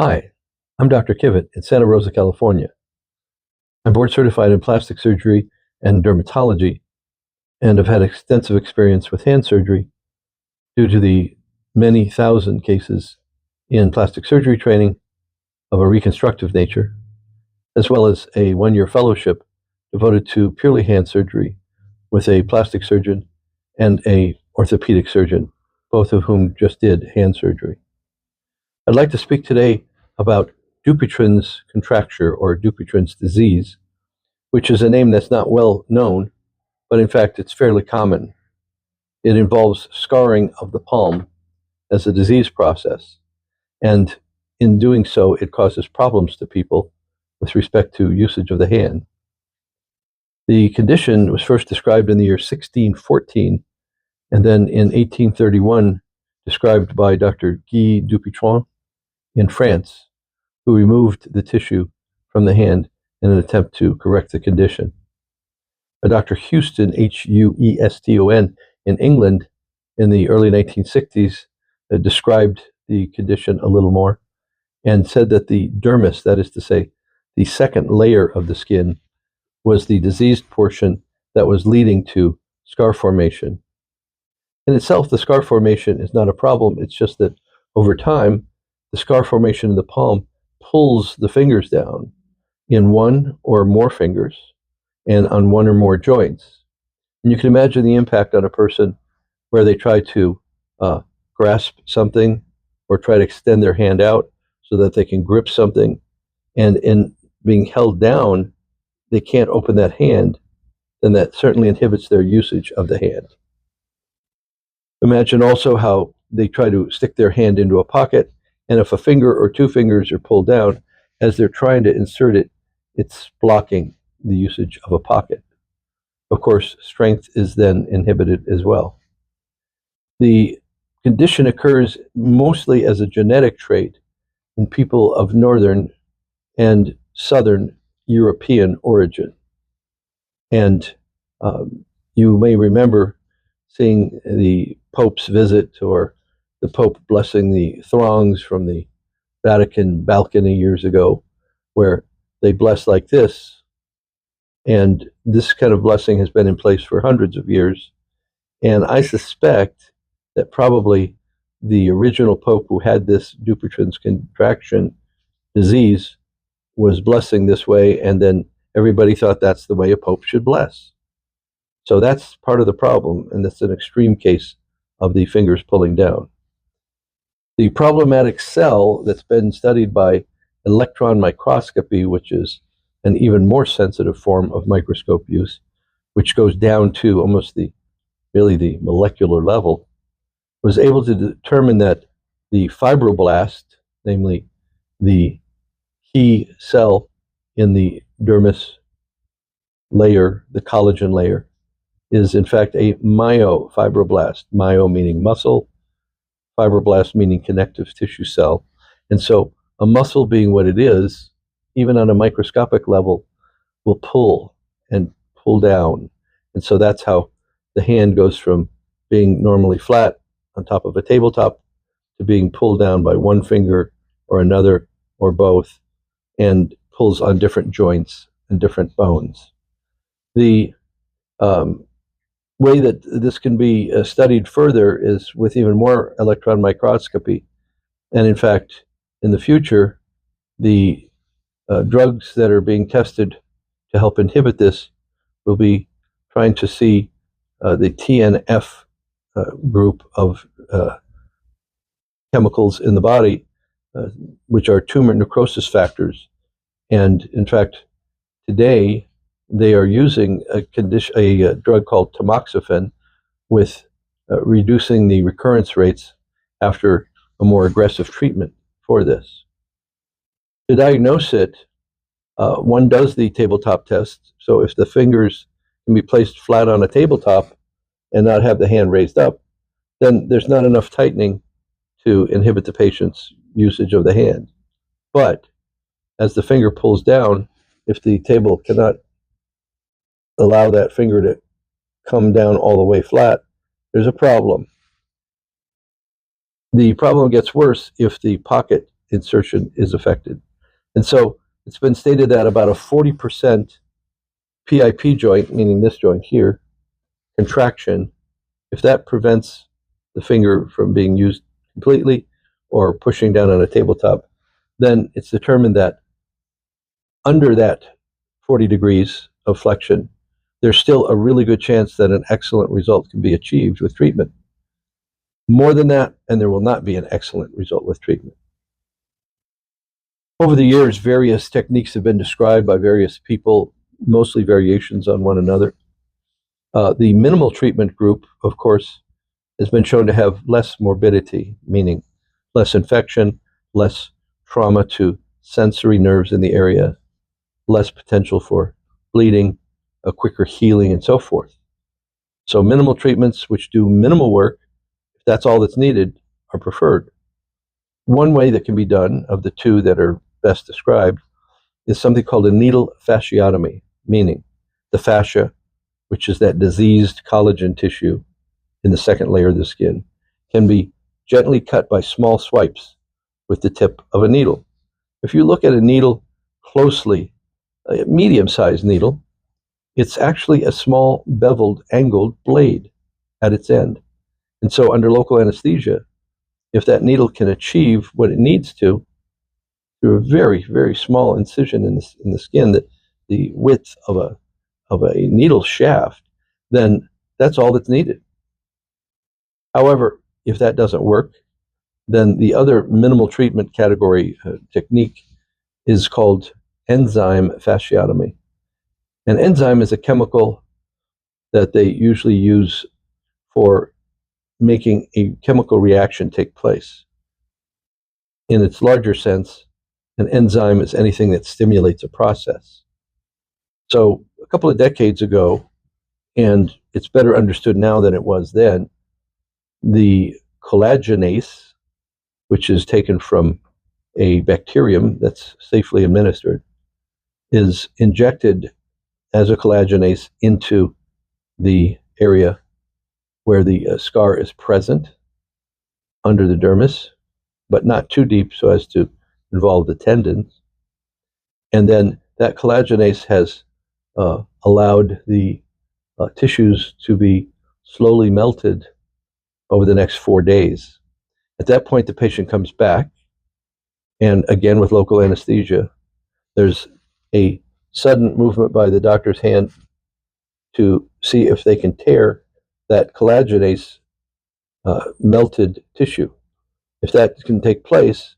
Hi, I'm Dr. Kivett in Santa Rosa, California. I'm board certified in plastic surgery and dermatology and have had extensive experience with hand surgery due to the many thousand cases in plastic surgery training of a reconstructive nature, as well as a one-year fellowship devoted to purely hand surgery with a plastic surgeon and a orthopedic surgeon, both of whom just did hand surgery. I'd like to speak today about Dupuytren's Contracture or Dupuytren's disease, which is a name that's not well known, but in fact it's fairly common. It involves scarring of the palm as a disease process, and in doing so it causes problems to people with respect to usage of the hand. The condition was first described in the year 1614, and then in 1831 described by Dr. Guy Dupuytren in France, who removed the tissue from the hand in an attempt to correct the condition. Dr. Houston, Hueston, in England in the early 1960s described the condition a little more and said that the dermis, that is to say, the second layer of the skin, was the diseased portion that was leading to scar formation. In itself, the scar formation is not a problem. It's just that over time, the scar formation in the palm pulls the fingers down in one or more fingers and on one or more joints. And you can imagine the impact on a person where they try to grasp something or try to extend their hand out so that they can grip something, and in being held down, they can't open that hand, then that certainly inhibits their usage of the hand. Imagine also how they try to stick their hand into a pocket, and if a finger or two fingers are pulled down, as they're trying to insert it, it's blocking the usage of a pocket. Of course, strength is then inhibited as well. The condition occurs mostly as a genetic trait in people of Northern and Southern European origin. And you may remember seeing the Pope's visit or the Pope blessing the throngs from the Vatican balcony years ago, where they bless like this. And this kind of blessing has been in place for hundreds of years. And I suspect that probably the original Pope who had this Dupuytren's contraction disease was blessing this way, and then everybody thought that's the way a Pope should bless. So that's part of the problem, and that's an extreme case of the fingers pulling down. The problematic cell that's been studied by electron microscopy, which is an even more sensitive form of microscope use, which goes down to almost the molecular level, was able to determine that the fibroblast, namely the key cell in the dermis layer, the collagen layer, is in fact a myofibroblast, myo meaning muscle, fibroblast meaning connective tissue cell. And so a muscle being what it is, even on a microscopic level, will pull and pull down. And so that's how the hand goes from being normally flat on top of a tabletop to being pulled down by one finger or another or both, and pulls on different joints and different bones. The way that this can be studied further is with even more electron microscopy. And in fact, in the future, the drugs that are being tested to help inhibit this will be trying to see the TNF group of chemicals in the body, which are tumor necrosis factors. And in fact, today they are using a drug called tamoxifen with reducing the recurrence rates after a more aggressive treatment for this. To diagnose it, one does the tabletop test. So if the fingers can be placed flat on a tabletop and not have the hand raised up, then there's not enough tightening to inhibit the patient's usage of the hand. But as the finger pulls down, if the table cannot allow that finger to come down all the way flat, there's a problem. The problem gets worse if the pocket insertion is affected. And so it's been stated that about a 40% PIP joint, meaning this joint here, contraction, if that prevents the finger from being used completely or pushing down on a tabletop, then it's determined that under that 40 degrees of flexion, there's still a really good chance that an excellent result can be achieved with treatment. More than that, and there will not be an excellent result with treatment. Over the years, various techniques have been described by various people, mostly variations on one another. The minimal treatment group, of course, has been shown to have less morbidity, meaning less infection, less trauma to sensory nerves in the area, less potential for bleeding, a quicker healing, and so forth. So minimal treatments which do minimal work, if that's all that's needed, are preferred. One way that can be done, of the two that are best described, is something called a needle fasciotomy, meaning the fascia, which is that diseased collagen tissue in the second layer of the skin, can be gently cut by small swipes with the tip of a needle. If you look at a needle closely, a medium-sized needle, it's actually a small beveled angled blade at its end. And so under local anesthesia, if that needle can achieve what it needs to, through a very, very small incision in the skin, that the width of a needle shaft, then that's all that's needed. However, if that doesn't work, then the other minimal treatment category technique is called enzyme fasciotomy. An enzyme is a chemical that they usually use for making a chemical reaction take place. In its larger sense, an enzyme is anything that stimulates a process. So a couple of decades ago, and it's better understood now than it was then, the collagenase, which is taken from a bacterium that's safely administered, is injected as a collagenase into the area where the scar is present under the dermis, but not too deep so as to involve the tendons. And then that collagenase has allowed the tissues to be slowly melted over the next 4 days. At that point, the patient comes back, and again with local anesthesia, there's a sudden movement by the doctor's hand to see if they can tear that collagenase melted tissue. If that can take place,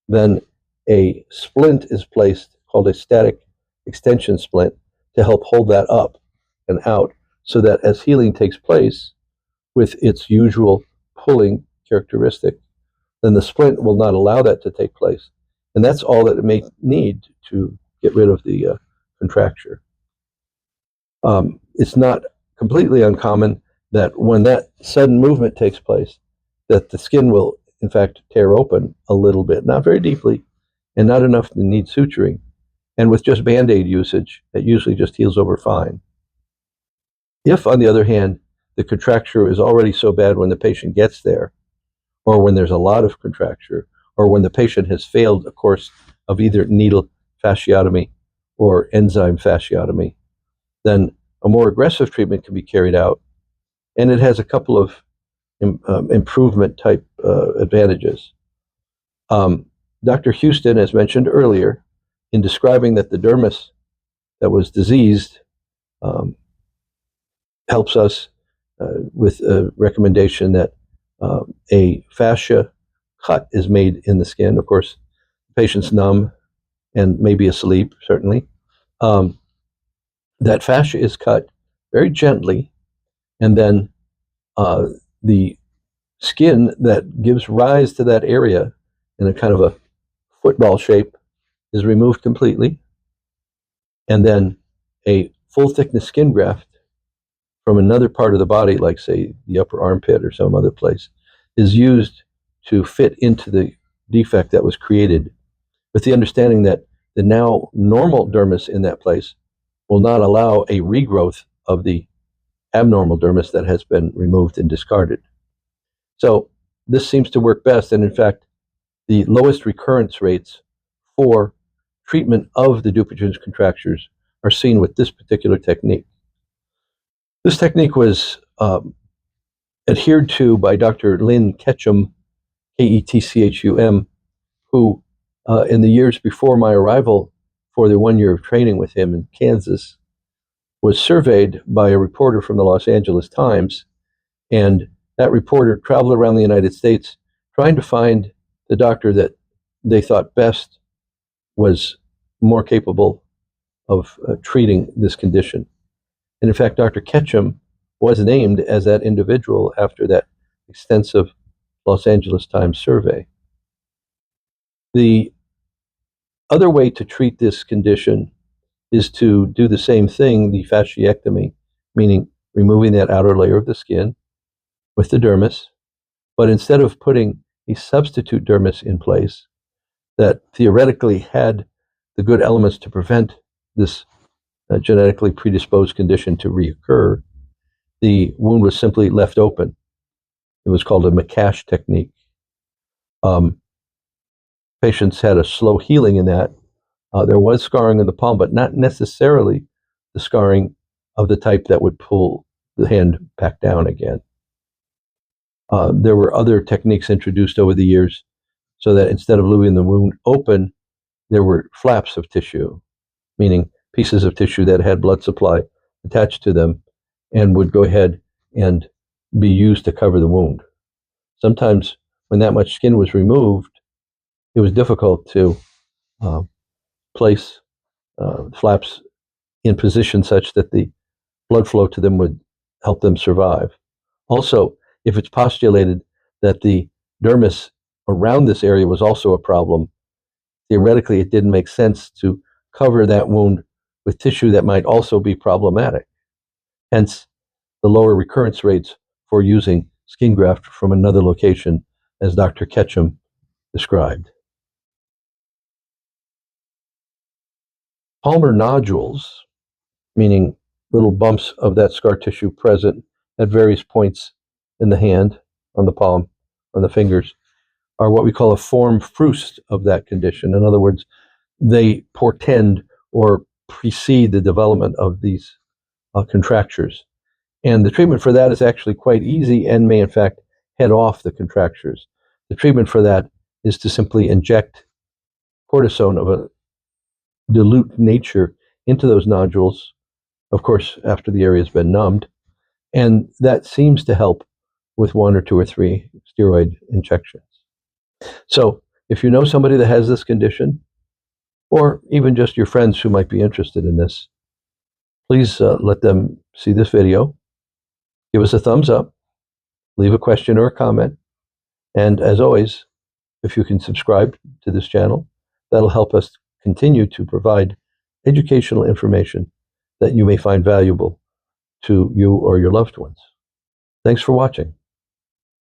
then a splint is placed called a static extension splint to help hold that up and out, so that as healing takes place with its usual pulling characteristic, then the splint will not allow that to take place. And that's all that it may need to get rid of the contracture. It's not completely uncommon that when that sudden movement takes place, that the skin will in fact tear open a little bit, not very deeply, and not enough to need suturing. And with just Band-Aid usage, it usually just heals over fine. If, on the other hand, the contracture is already so bad when the patient gets there, or when there's a lot of contracture, or when the patient has failed a course of either needle fasciotomy or enzyme fasciotomy, then a more aggressive treatment can be carried out, and it has a couple of improvement type advantages. Dr. Houston, as mentioned earlier, in describing that the dermis that was diseased helps us with a recommendation that a fascia cut is made in the skin. Of course, the patient's numb and maybe asleep, certainly. That fascia is cut very gently, and then the skin that gives rise to that area in a kind of a football shape is removed completely, and then a full thickness skin graft from another part of the body, like say the upper armpit or some other place, is used to fit into the defect that was created, with the understanding that the now normal dermis in that place will not allow a regrowth of the abnormal dermis that has been removed and discarded. So this seems to work best, and in fact, the lowest recurrence rates for treatment of the Dupuytren's contractures are seen with this particular technique. This technique was adhered to by Dr. Lynn Ketchum, Ketchum, who in the years before my arrival for the 1 year of training with him in Kansas, was surveyed by a reporter from the Los Angeles Times, and that reporter traveled around the United States trying to find the doctor that they thought best was more capable of treating this condition. And in fact, Dr. Ketchum was named as that individual after that extensive Los Angeles Times survey. The other way to treat this condition is to do the same thing, the fasciectomy, meaning removing that outer layer of the skin with the dermis, but instead of putting a substitute dermis in place that theoretically had the good elements to prevent this genetically predisposed condition to reoccur, the wound was simply left open. It was called a McCash technique. Patients had a slow healing in that. There was scarring in the palm, but not necessarily the scarring of the type that would pull the hand back down again. There were other techniques introduced over the years so that instead of leaving the wound open, there were flaps of tissue, meaning pieces of tissue that had blood supply attached to them and would go ahead and be used to cover the wound. Sometimes when that much skin was removed, it was difficult to place flaps in position such that the blood flow to them would help them survive. Also, if it's postulated that the dermis around this area was also a problem, theoretically it didn't make sense to cover that wound with tissue that might also be problematic. Hence, the lower recurrence rates for using skin graft from another location, as Dr. Ketchum described. Palmar nodules, meaning little bumps of that scar tissue present at various points in the hand, on the palm, on the fingers, are what we call a form fruste of that condition. In other words, they portend or precede the development of these contractures. And the treatment for that is actually quite easy and may in fact head off the contractures. The treatment for that is to simply inject cortisone of a dilute nature into those nodules, of course, after the area has been numbed. And that seems to help with 1 or 2 or 3 steroid injections. So if you know somebody that has this condition, or even just your friends who might be interested in this, please let them see this video. Give us a thumbs up, leave a question or a comment, and as always, if you can subscribe to this channel, that'll help us continue to provide educational information that you may find valuable to you or your loved ones. Thanks for watching.